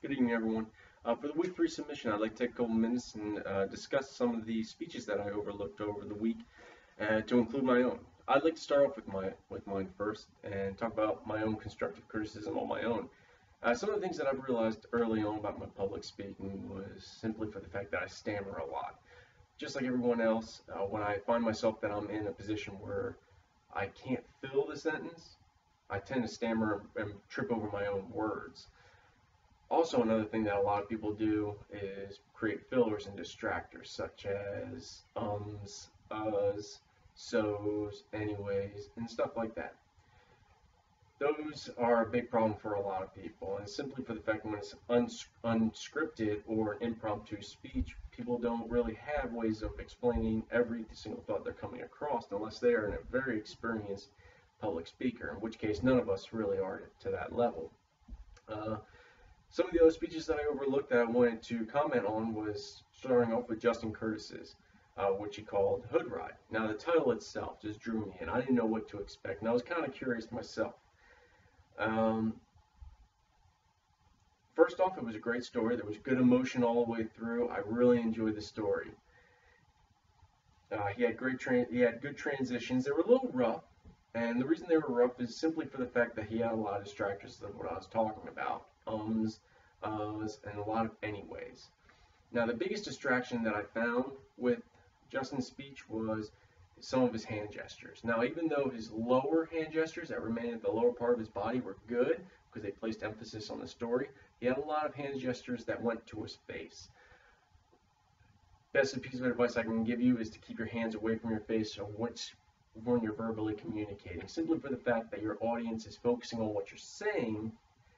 Good evening, everyone. For the week 3 submission, I'd like to take a couple minutes and discuss some of the speeches that I overlooked over the week, to include my own. I'd like to start off with mine first and talk about my own constructive criticism on my own. Some of the things that I've realized early on about my public speaking was simply for the fact that I stammer a lot. Just like everyone else, when I find myself that I'm in a position where I can't fill the sentence, I tend to stammer and trip over my own words. Also, another thing that a lot of people do is create fillers and distractors, such as uhs, so's, anyways, and stuff like that. Those are a big problem for a lot of people, and simply for the fact that when it's unscripted or an impromptu speech, people don't really have ways of explaining every single thought they're coming across unless they are a very experienced public speaker, in which case none of us really are to that level. Some of the other speeches that I overlooked that I wanted to comment on was starting off with Justin Curtis's, which he called Hood Ride. Now, the title itself just drew me in. I didn't know what to expect, and I was kind of curious myself. Um, First off, it was a great story. There was good emotion all the way through. I really enjoyed the story. He had good transitions. They were a little rough, and the reason they were rough is simply for the fact that he had a lot of distractors of what I was talking about. And a lot of anyways. Now, the biggest distraction that I found with Justin's speech was some of his hand gestures. Now, even though his lower hand gestures that remained at the lower part of his body were good because they placed emphasis on the story, he had a lot of hand gestures that went to his face. Best piece of advice I can give you is to keep your hands away from your face when you're verbally communicating, simply for the fact that your audience is focusing on what you're saying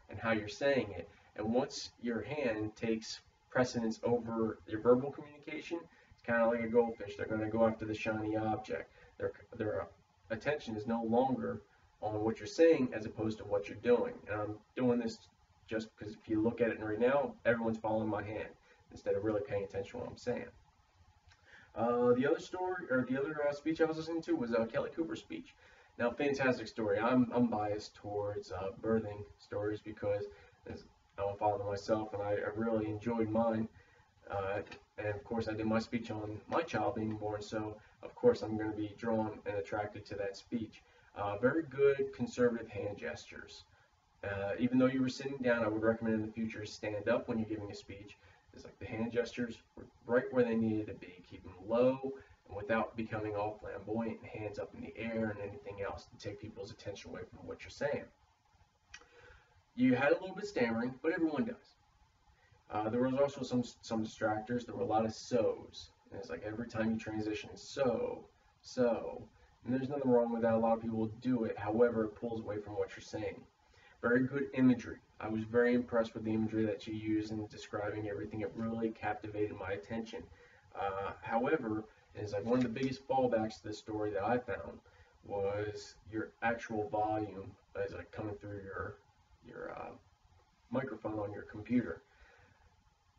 and how you're saying it. And once your hand takes precedence over your verbal communication, it's kind of like a goldfish. They're going to go after the shiny object. Their attention is no longer on what you're saying as opposed to what you're doing. And I'm doing this just because if you look at it right now, everyone's following my hand instead of really paying attention to what I'm saying. The other speech I was listening to was Kelly Cooper's speech. Now, fantastic story. I'm biased towards birthing stories because I'm a father myself, and I really enjoyed mine. And of course, I did my speech on my child being born, so of course I'm going to be drawn and attracted to that speech. Very good conservative hand gestures. Even though you were sitting down, I would recommend in the future stand up when you're giving a speech. It's like the hand gestures were right where they needed to be. Keep them low and without becoming all flamboyant, hands up in the air and anything else to take people's attention away from what you're saying. You had a little bit of stammering, but everyone does. There was also some distractors. There were a lot of so's. And it's like every time you transition, so, and there's nothing wrong with that. A lot of people do it. However, it pulls away from what you're saying. Very good imagery. I was very impressed with the imagery that you used in describing everything. It really captivated my attention. However, it's like one of the biggest fallbacks to the story that I found was your actual volume as like coming through your microphone on your computer.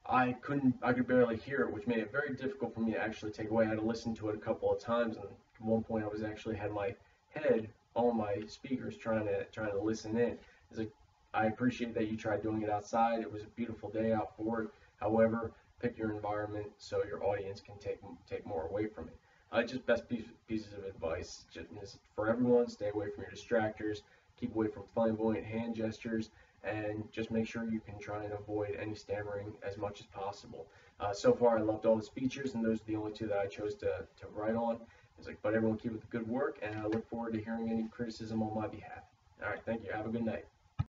I could barely hear it, which made it very difficult for me to actually take away. I had to listen to it a couple of times, and at one point I was actually had my head on my speakers trying to listen in. It's like, I appreciate that you tried doing it outside. It was a beautiful day out for it. However, pick your environment so your audience can take more away from it. Just best pieces of advice just for everyone: stay away from your distractors, keep away from flamboyant hand gestures, and just make sure you can try and avoid any stammering as much as possible. So far, I loved all the speeches, and those are the only two that I chose to write on. It's like, but everyone keep up the good work, and I look forward to hearing any criticism on my behalf. All right, thank you. Have a good night.